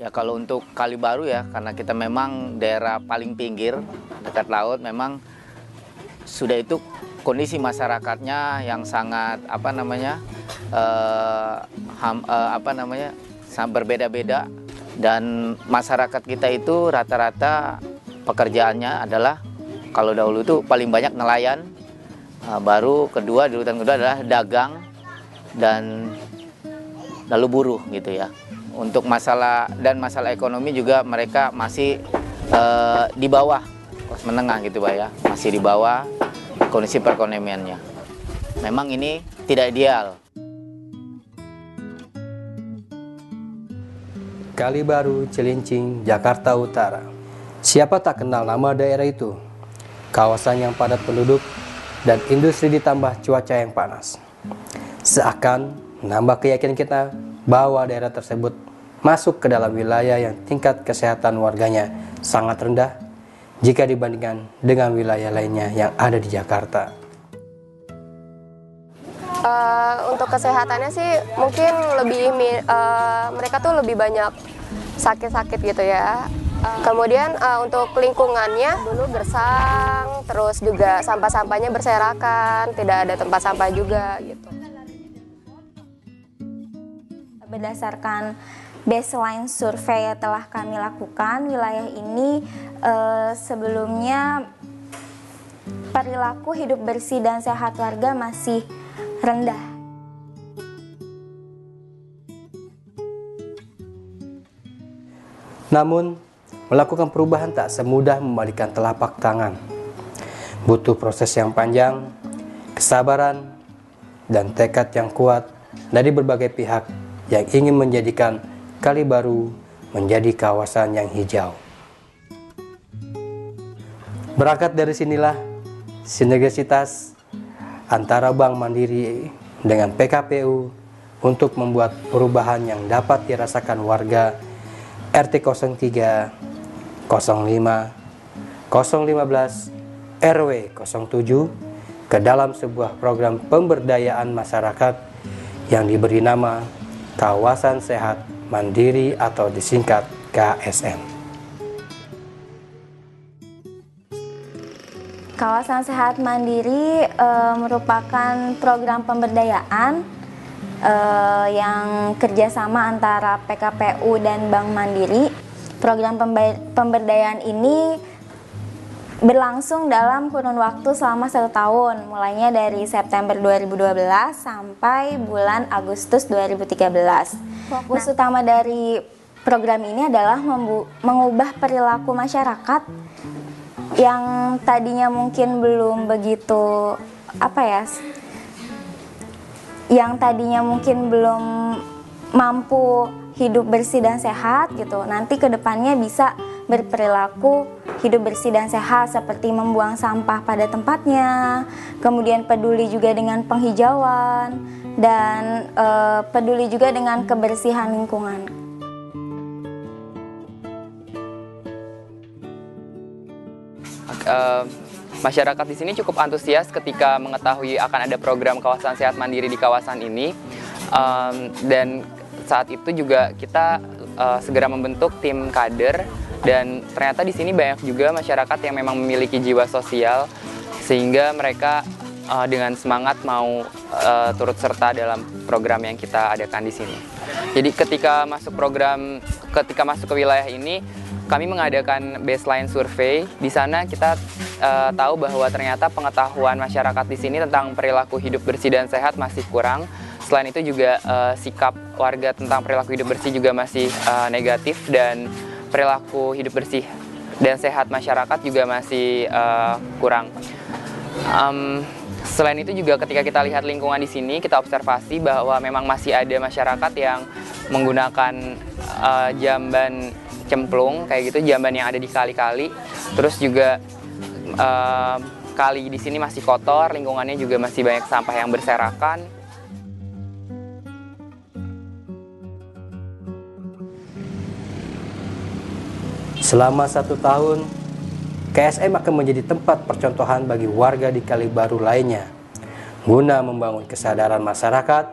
Ya kalau untuk Kali Baru ya, karena kita memang daerah paling pinggir dekat laut, memang sudah itu kondisi masyarakatnya yang sangat sangat berbeda-beda, dan masyarakat kita itu rata-rata pekerjaannya adalah kalau dahulu itu paling banyak nelayan, baru kedua di urutan kedua adalah dagang dan lalu buruh gitu ya. Untuk masalah ekonomi juga mereka masih di bawah kelas menengah gitu Pak ya, masih di bawah kondisi perekonomiannya. Memang ini tidak ideal. Kali Baru, Cilincing, Jakarta Utara. Siapa tak kenal nama daerah itu? Kawasan yang padat penduduk dan industri ditambah cuaca yang panas. Seakan menambah keyakinan kita bahwa daerah tersebut masuk ke dalam wilayah yang tingkat kesehatan warganya sangat rendah jika dibandingkan dengan wilayah lainnya yang ada di Jakarta. Untuk kesehatannya sih mungkin mereka tuh lebih banyak sakit-sakit gitu ya. Kemudian untuk lingkungannya dulu gersang, terus juga sampah-sampahnya berserakan, tidak ada tempat sampah juga gitu. Berdasarkan baseline survei yang telah kami lakukan, wilayah ini sebelumnya perilaku hidup bersih dan sehat warga masih rendah. Namun, melakukan perubahan tak semudah membalikan telapak tangan. Butuh proses yang panjang, kesabaran, dan tekad yang kuat dari berbagai pihak yang ingin menjadikan Kali Baru menjadi kawasan yang hijau. Berangkat dari sinilah sinergisitas antara Bank Mandiri dengan PKPU untuk membuat perubahan yang dapat dirasakan warga RT 03, 05, 015, RW 07 ke dalam sebuah program pemberdayaan masyarakat yang diberi nama Kawasan Sehat Mandiri atau disingkat KSM. Kawasan Sehat Mandiri merupakan program pemberdayaan yang kerjasama antara PKPU dan Bank Mandiri. Program pemberdayaan ini berlangsung dalam kurun waktu selama 1 tahun, mulainya dari September 2012 sampai bulan Agustus 2013. Fokus utama dari program ini adalah mengubah perilaku masyarakat yang tadinya mungkin belum begitu yang tadinya mungkin belum mampu hidup bersih dan sehat gitu, nanti kedepannya bisa berperilaku hidup bersih dan sehat seperti membuang sampah pada tempatnya, kemudian peduli juga dengan penghijauan, dan peduli juga dengan kebersihan lingkungan. Masyarakat di sini cukup antusias ketika mengetahui akan ada program kawasan sehat mandiri di kawasan ini, dan saat itu juga kita segera membentuk tim kader, dan ternyata di sini banyak juga masyarakat yang memang memiliki jiwa sosial sehingga mereka dengan semangat mau turut serta dalam program yang kita adakan di sini. Jadi ketika masuk ke wilayah ini, kami mengadakan baseline survei. Di sana kita tahu bahwa ternyata pengetahuan masyarakat di sini tentang perilaku hidup bersih dan sehat masih kurang. Selain itu juga sikap warga tentang perilaku hidup bersih juga masih negatif, dan perilaku hidup bersih dan sehat masyarakat juga masih kurang. Selain itu juga ketika kita lihat lingkungan di sini, kita observasi bahwa memang masih ada masyarakat yang menggunakan jamban cemplung kayak gitu, jamban yang ada di kali-kali. Terus juga kali di sini masih kotor, lingkungannya juga masih banyak sampah yang berserakan. Selama 1 tahun, KSM akan menjadi tempat percontohan bagi warga di Kali Baru lainnya, guna membangun kesadaran masyarakat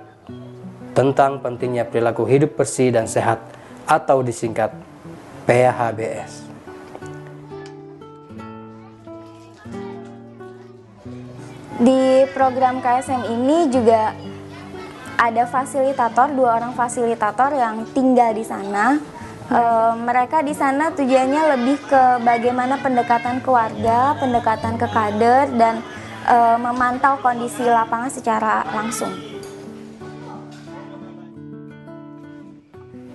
tentang pentingnya perilaku hidup bersih dan sehat atau disingkat PHBS. Di program KSM ini juga ada fasilitator, 2 orang fasilitator yang tinggal di sana. Mereka di sana tujuannya lebih ke bagaimana pendekatan ke warga, pendekatan ke kader, dan memantau kondisi lapangan secara langsung.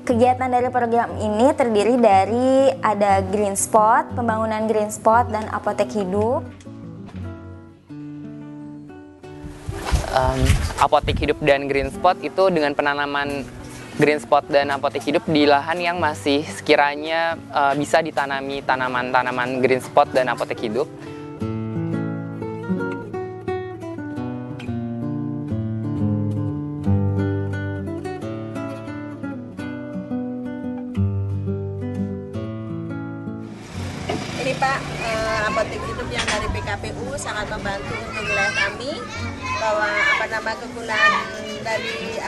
Kegiatan dari program ini terdiri dari ada green spot, pembangunan green spot, dan apotek hidup. Apotek hidup dan green spot itu dengan penanaman green spot dan apotek hidup di lahan yang masih sekiranya bisa ditanami tanaman-tanaman green spot dan apotek hidup. Ini Pak, apotek hidup yang dari PKPU sangat membantu untuk wilayah kami, bahwa kegunaan dari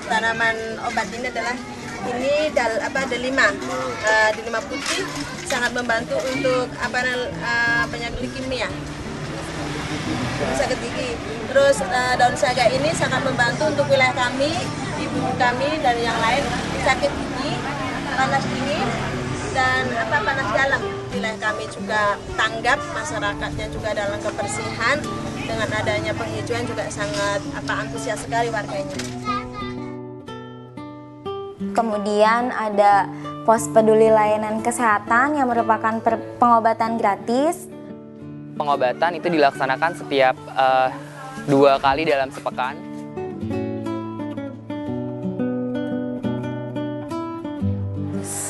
tanaman obat ini adalah delima putih, sangat membantu untuk penyakit leukemia, sakit gigi. Terus daun saga ini sangat membantu untuk wilayah kami, ibu kami dan yang lain sakit gigi, panas dingin, dan panas dalam. Wilayah kami juga tanggap, masyarakatnya juga dalam kebersihan, dengan adanya penghijauan juga sangat antusias sekali warganya. Kemudian ada pos peduli layanan kesehatan yang merupakan pengobatan gratis. Pengobatan itu dilaksanakan setiap 2 kali dalam sepekan.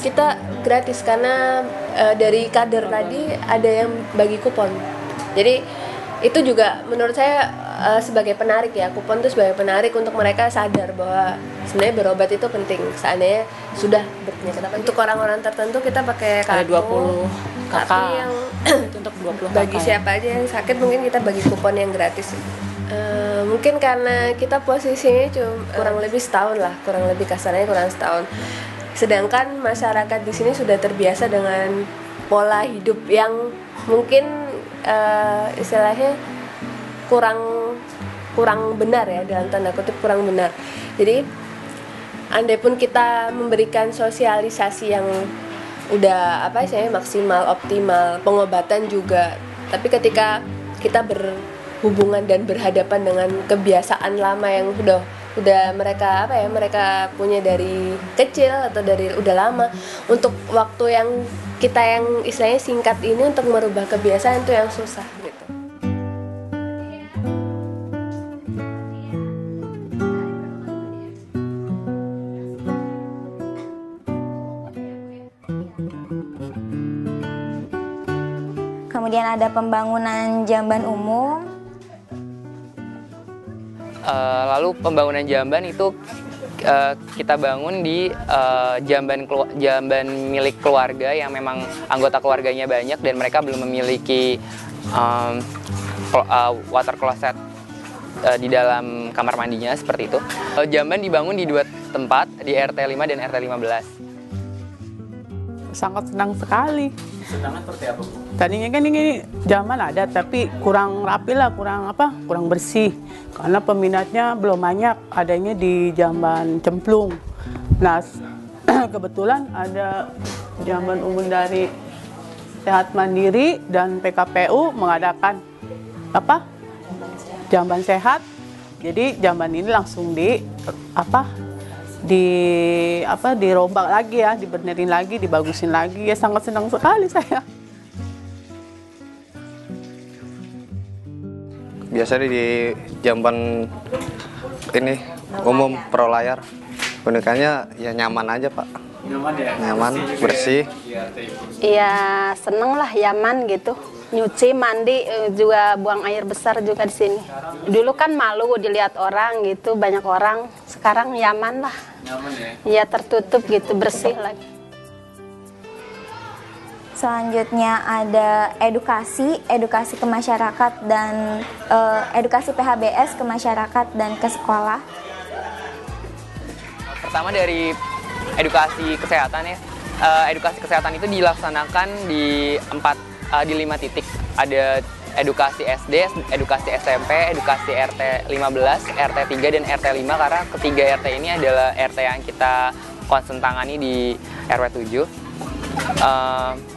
Kita gratis karena dari kader tadi ada yang bagi kupon. Jadi itu juga menurut saya sebagai penarik ya, kupon itu sebagai penarik untuk mereka sadar bahwa sebenarnya berobat itu penting. Seandainya sudah berpenyakit apa, untuk orang-orang tertentu kita pakai kartu. Ada 20 kakak. Tapi yang Untuk 20 bagi kakak. siapa aja yang sakit mungkin kita bagi kupon yang gratis. Mungkin karena kita posisinya cuma kurang lebih setahun lah, kurang lebih kasarnya kurang setahun. Sedangkan masyarakat di sini sudah terbiasa dengan pola hidup yang mungkin istilahnya kurang benar ya, dalam tanda kutip kurang benar. Jadi andai pun kita memberikan sosialisasi yang udah maksimal, optimal, pengobatan juga, tapi ketika kita berhubungan dan berhadapan dengan kebiasaan lama yang udah mereka punya dari kecil atau dari udah lama, untuk waktu yang kita yang istilahnya singkat ini untuk merubah kebiasaan itu yang susah gitu. Kemudian ada pembangunan jamban umum. Lalu pembangunan jamban itu kita bangun di jamban milik keluarga yang memang anggota keluarganya banyak dan mereka belum memiliki water closet di dalam kamar mandinya seperti itu. Jamban dibangun di 2 tempat, di RT 5 dan RT 15. Sangat senang sekali. Senangnya seperti apa, Bu? Tadinya kan ini zaman ada tapi kurang rapi lah, kurang bersih. Karena peminatnya belum banyak, adanya di jamban cemplung. Nah, kebetulan ada jamban umum dari Sehat Mandiri dan PKPU mengadakan jamban sehat. Jadi jamban ini langsung dirombak lagi ya, dibenerin lagi, dibagusin lagi. Ya sangat senang sekali saya. Biasanya di jamban ini umum pro layar, bonekanya ya nyaman aja Pak. Nyaman ya? Nyaman, bersih. Iya, seneng lah, nyaman gitu. Nyuci, mandi, juga buang air besar juga di sini. Dulu kan malu dilihat orang gitu, banyak orang. Sekarang nyaman lah. Nyaman ya? Iya, tertutup gitu, bersih lagi. Selanjutnya ada edukasi ke masyarakat dan edukasi PHBS ke masyarakat dan ke sekolah. pertama dari edukasi kesehatan ya. Edukasi kesehatan itu dilaksanakan di 5 titik. Ada edukasi SD, edukasi SMP, edukasi RT 15, RT 3 dan RT 5 karena ketiga RT ini adalah RT yang kita concern tangani di RW 7.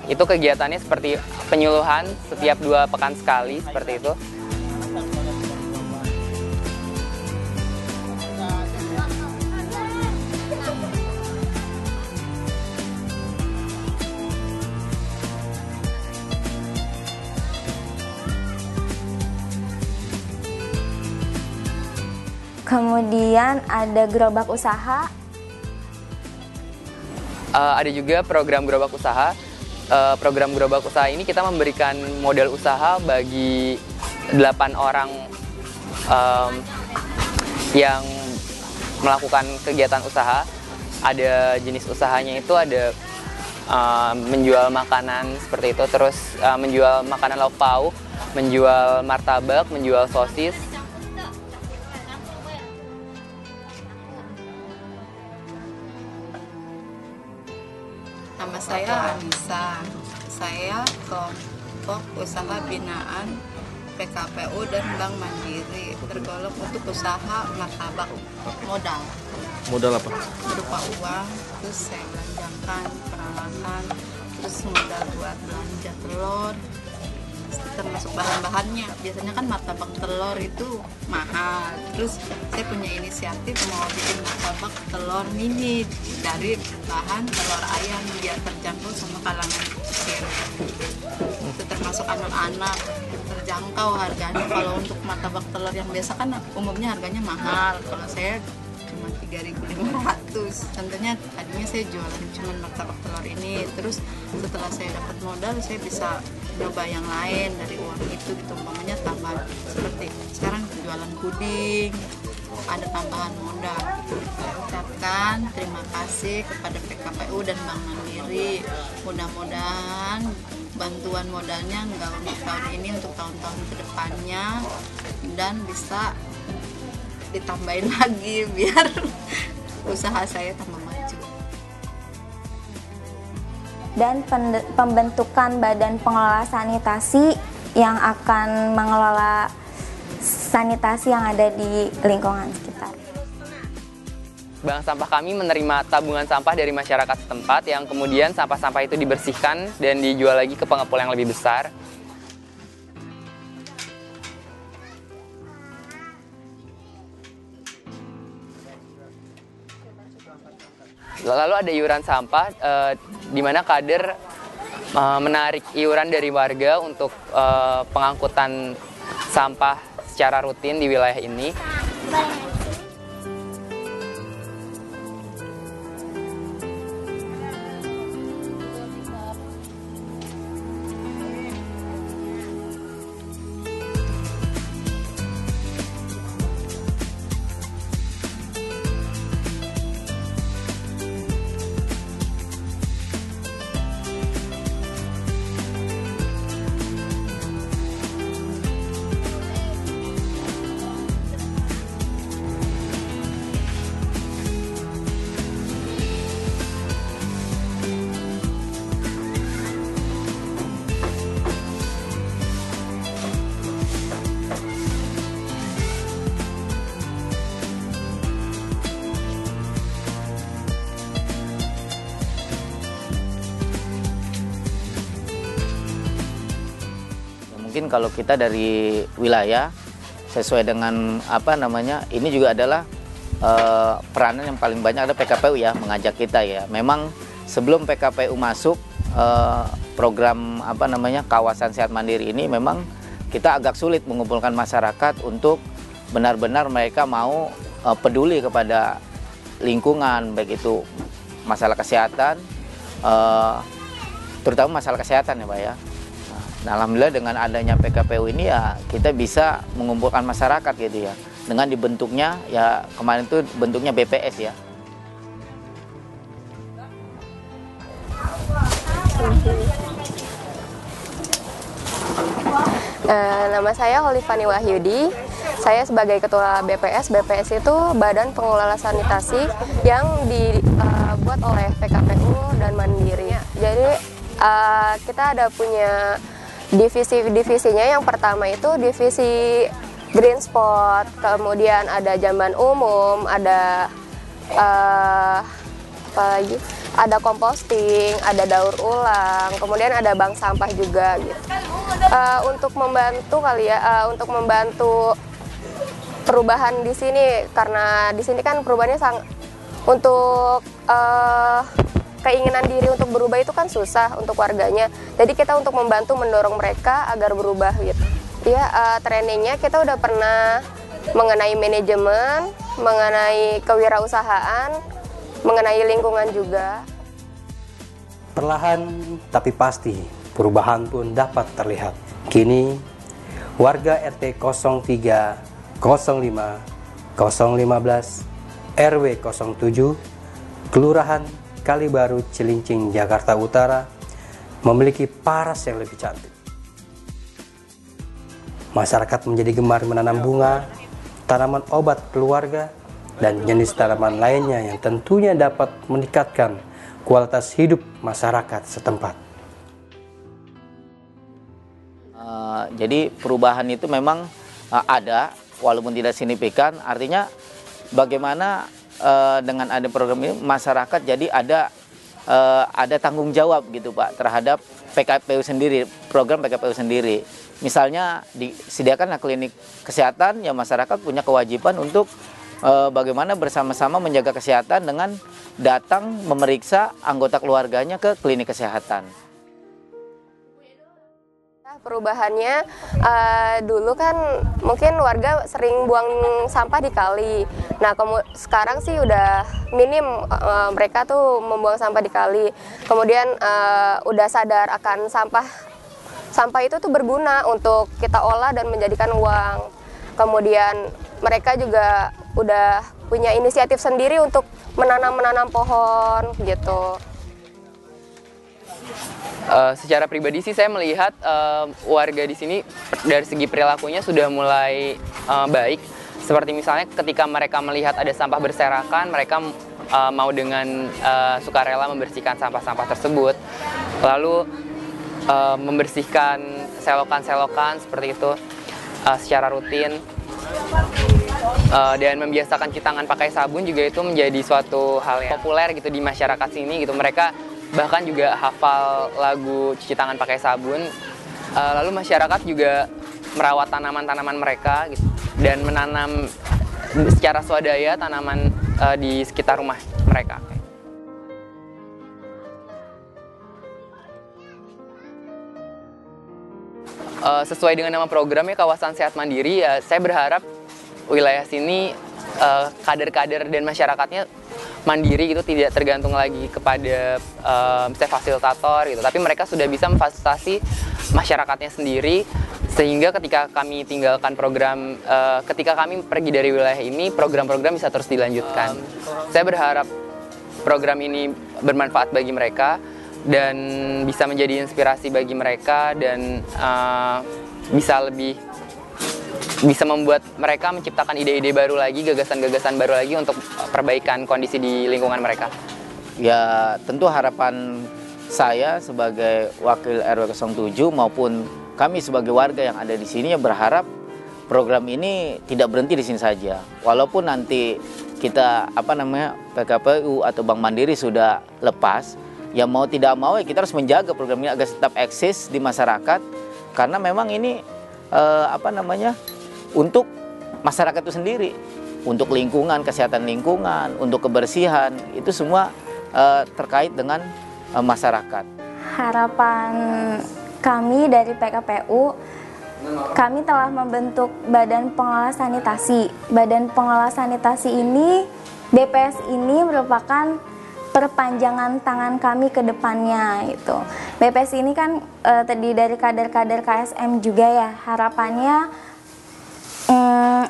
Itu kegiatannya seperti penyuluhan setiap 2 pekan sekali seperti itu. Kemudian ada gerobak usaha. Ada juga program gerobak usaha. Program gerobak usaha ini kita memberikan modal usaha bagi 8 orang yang melakukan kegiatan usaha. Ada jenis usahanya itu ada menjual makanan seperti itu, terus menjual makanan lauk pauk, menjual martabak, menjual sosis. Nama saya Anissa, saya kelompok usaha binaan PKPU dan Bank Mandiri, tergolong untuk usaha martabak. Modal apa? Berupa uang, terus saya belanjakan peralatan, terus modal buat belanja telur, termasuk bahan-bahannya. Biasanya kan martabak telur itu mahal, terus saya punya inisiatif mau bikin martabak telur mini dari bahan telur ayam biar terjangkau sama kalangan kecil. Itu termasuk anak-anak, terjangkau harganya. Kalau untuk martabak telur yang biasa kan umumnya harganya mahal, kalau saya cuma 3.500. Tentunya tadinya saya jualan cuma martabak telur ini, terus setelah saya dapat modal saya bisa nyoba yang lain dari uang itu gitu, umpamanya tambahan seperti sekarang jualan puding, ada tambahan modal. Saya ucapkan terima kasih kepada PKPU dan Bank Mandiri. Mudah-mudahan bantuan modalnya nggak untuk tahun ini, untuk tahun-tahun kedepannya, dan bisa ditambahin lagi biar usaha saya tambah maju. Dan pembentukan badan pengelola sanitasi yang akan mengelola sanitasi yang ada di lingkungan sekitar. Bank sampah kami menerima tabungan sampah dari masyarakat setempat yang kemudian sampah-sampah itu dibersihkan dan dijual lagi ke pengepul yang lebih besar. Lalu ada iuran sampah, di mana kader menarik iuran dari warga untuk pengangkutan sampah secara rutin di wilayah ini. Mungkin kalau kita dari wilayah sesuai dengan ini juga adalah peranan yang paling banyak ada PKPU ya, mengajak kita ya. Memang sebelum PKPU masuk program kawasan sehat mandiri ini, memang kita agak sulit mengumpulkan masyarakat untuk benar-benar mereka mau peduli kepada lingkungan, baik itu masalah kesehatan, terutama masalah kesehatan ya Pak ya. Nah, alhamdulillah dengan adanya PKPU ini ya kita bisa mengumpulkan masyarakat gitu ya. Dengan dibentuknya ya kemarin itu bentuknya BPS ya. Nama saya Holifani Wahyudi. Saya sebagai ketua BPS, BPS itu Badan Pengelola Sanitasi yang dibuat oleh PKPU dan Mandiri. Jadi kita ada punya divisi-divisinya. Yang pertama itu divisi Green Spot, kemudian ada jamban umum, ada apa lagi? Ada composting, ada daur ulang, kemudian ada bank sampah juga gitu. Untuk membantu untuk membantu perubahan di sini, karena di sini kan perubahannya untuk keinginan diri untuk berubah itu kan susah untuk warganya. Jadi kita untuk membantu mendorong mereka agar berubah gitu. Ya, trainingnya kita udah pernah mengenai manajemen, mengenai kewirausahaan, mengenai lingkungan juga. Perlahan tapi pasti perubahan pun dapat terlihat. Kini warga RT 03, 05, 015, RW 07, Kelurahan Kalibaru, Cilincing, Jakarta Utara memiliki paras yang lebih cantik. Masyarakat menjadi gemar menanam bunga, tanaman obat keluarga, dan jenis tanaman lainnya yang tentunya dapat meningkatkan kualitas hidup masyarakat setempat. Jadi perubahan itu memang ada, walaupun tidak signifikan. Artinya bagaimana dengan ada program ini masyarakat jadi ada tanggung jawab gitu Pak terhadap PKPU sendiri, program PKPU sendiri. Misalnya disediakan klinik kesehatan, ya masyarakat punya kewajiban untuk bagaimana bersama-sama menjaga kesehatan dengan datang memeriksa anggota keluarganya ke klinik kesehatan. Perubahannya dulu kan mungkin warga sering buang sampah di kali. Nah sekarang sih udah minim mereka tuh membuang sampah di kali. Kemudian udah sadar akan sampah itu tuh berguna untuk kita olah dan menjadikan uang. Kemudian mereka juga udah punya inisiatif sendiri untuk menanam pohon gitu. Secara pribadi sih saya melihat warga di sini dari segi perilakunya sudah mulai baik. Seperti misalnya ketika mereka melihat ada sampah berserakan, mereka mau dengan sukarela membersihkan sampah-sampah tersebut. Lalu membersihkan selokan-selokan seperti itu secara rutin. Dan membiasakan cuci tangan pakai sabun juga itu menjadi suatu hal yang populer gitu di masyarakat sini gitu. Mereka bahkan juga hafal lagu cuci tangan pakai sabun. Lalu masyarakat juga merawat tanaman-tanaman mereka gitu, dan menanam secara swadaya tanaman di sekitar rumah mereka. Sesuai dengan nama programnya Kawasan Sehat Mandiri, ya saya berharap wilayah sini kader-kader dan masyarakatnya mandiri gitu, tidak tergantung lagi kepada misalnya fasilitator gitu, tapi mereka sudah bisa memfasilitasi masyarakatnya sendiri, sehingga ketika kami tinggalkan program, ketika kami pergi dari wilayah ini, program-program bisa terus dilanjutkan. Saya berharap program ini bermanfaat bagi mereka dan bisa menjadi inspirasi bagi mereka, dan bisa membuat mereka menciptakan ide-ide baru lagi, gagasan-gagasan baru lagi untuk perbaikan kondisi di lingkungan mereka. Ya tentu harapan saya sebagai wakil RW 07 maupun kami sebagai warga yang ada di sini ya berharap program ini tidak berhenti di sini saja. Walaupun nanti kita PKPU atau Bank Mandiri sudah lepas, ya mau tidak mau ya kita harus menjaga program ini agar tetap eksis di masyarakat, karena memang ini untuk masyarakat itu sendiri, untuk lingkungan, kesehatan lingkungan, untuk kebersihan, itu semua terkait dengan masyarakat. Harapan kami dari PKPU, kami telah membentuk Badan Pengelola Sanitasi. Badan Pengelola Sanitasi ini, BPS ini merupakan perpanjangan tangan kami ke depannya gitu. BPS ini kan terdiri dari kader-kader KSM juga ya. Harapannya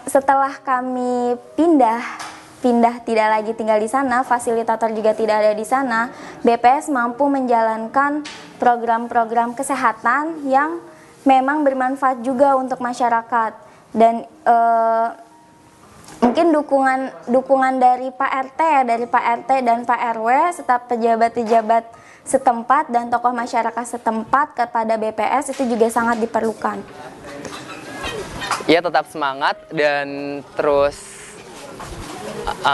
setelah kami pindah tidak lagi tinggal di sana, fasilitator juga tidak ada di sana, BPS mampu menjalankan program-program kesehatan yang memang bermanfaat juga untuk masyarakat. Dan mungkin dukungan dari Pak RT ya, dari Pak RT dan Pak RW serta pejabat-pejabat setempat dan tokoh masyarakat setempat kepada BPS itu juga sangat diperlukan. Ya, tetap semangat dan terus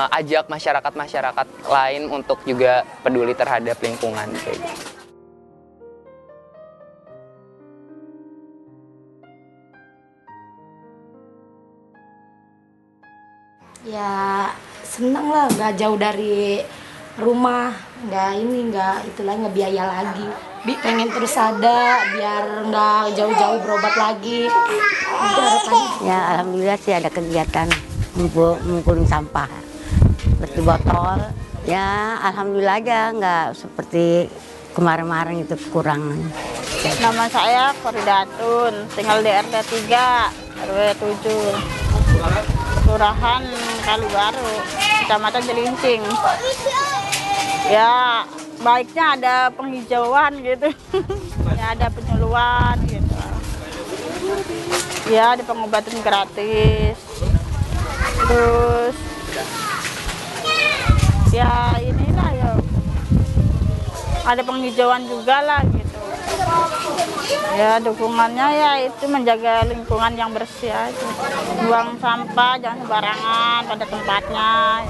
ajak masyarakat lain untuk juga peduli terhadap lingkungan kayak gitu. Ya seneng lah, nggak jauh dari rumah, nggak biaya lagi. Pengen terus ada biar nggak jauh-jauh berobat lagi. Itu harapannya. Ya alhamdulillah sih ada kegiatan mengkuling sampah seperti botol. Ya alhamdulillah aja, nggak seperti kemarin-kemarin itu kekurangan. Nama saya Faridatun, tinggal di RT 3 RW 7. Kelurahan Kalibaru, Kecamatan Cilincing. Ya, baiknya ada penghijauan gitu. Ya, ada penyuluhan gitu. Ya, ada pengobatan gratis. Terus ya inilah ya. Ada penghijauan juga lah gitu. Ya dukungannya ya itu menjaga lingkungan yang bersih aja. Buang sampah jangan sembarangan pada tempatnya.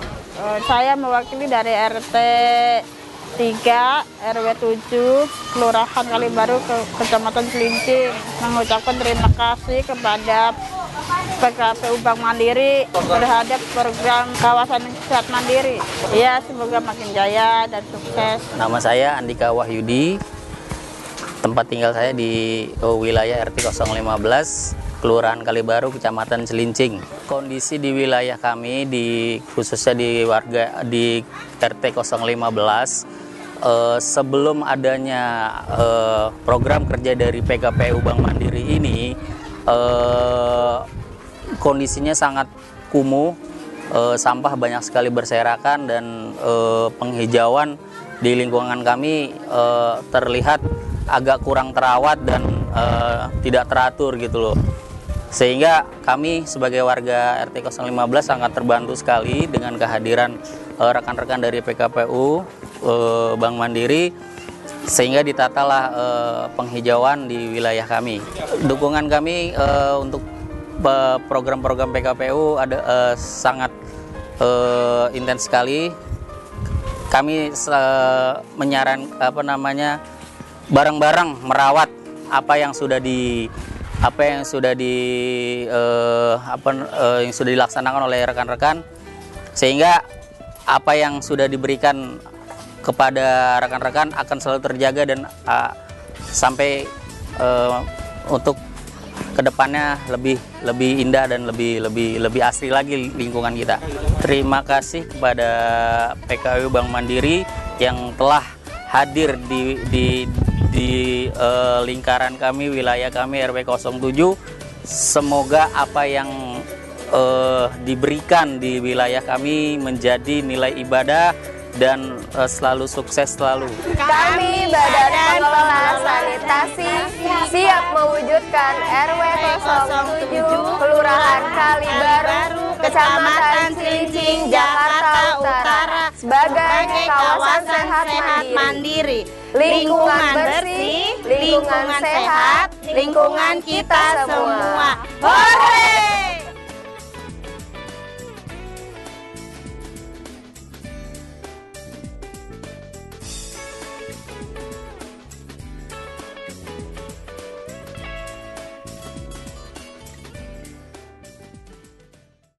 Saya mewakili dari RT 3 RW 7 Kelurahan Kalibaru Kecamatan Cilincing mengucapkan terima kasih kepada PKPU Bank Mandiri terhadap program kawasan sehat mandiri. Ya semoga makin jaya dan sukses. Nama saya Andika Wahyudi. Tempat tinggal saya di wilayah RT 015, Kelurahan Kalibaru, Kecamatan Cilincing. Kondisi di wilayah kami, khususnya di RT 015, sebelum adanya program kerja dari PKPU Bank Mandiri ini, kondisinya sangat kumuh, sampah banyak sekali berserakan dan penghijauan di lingkungan kami terlihat agak kurang terawat dan tidak teratur gitu loh. Sehingga kami sebagai warga RT 015 sangat terbantu sekali dengan kehadiran rekan-rekan dari PKPU Bank Mandiri, sehingga ditatalah penghijauan di wilayah kami. Dukungan kami untuk program-program PKPU sangat intens sekali. Kami bareng-bareng merawat apa yang sudah dilaksanakan oleh rekan-rekan, sehingga apa yang sudah diberikan kepada rekan-rekan akan selalu terjaga dan sampai untuk kedepannya lebih indah dan lebih asri lagi lingkungan kita. Terima kasih kepada PKPU Bank Mandiri yang telah hadir di lingkaran kami, wilayah kami RW 07. Semoga apa yang diberikan di wilayah kami menjadi nilai ibadah dan selalu sukses selalu. Kami Badan Pengelola Sanitasi siap mewujudkan RW 07 Kelurahan Kalibaru, Kecamatan Cilincing, Jakarta Utara sebagai kawasan sehat mandiri. Lingkungan bersih, lingkungan sehat, lingkungan kita semua. Hore!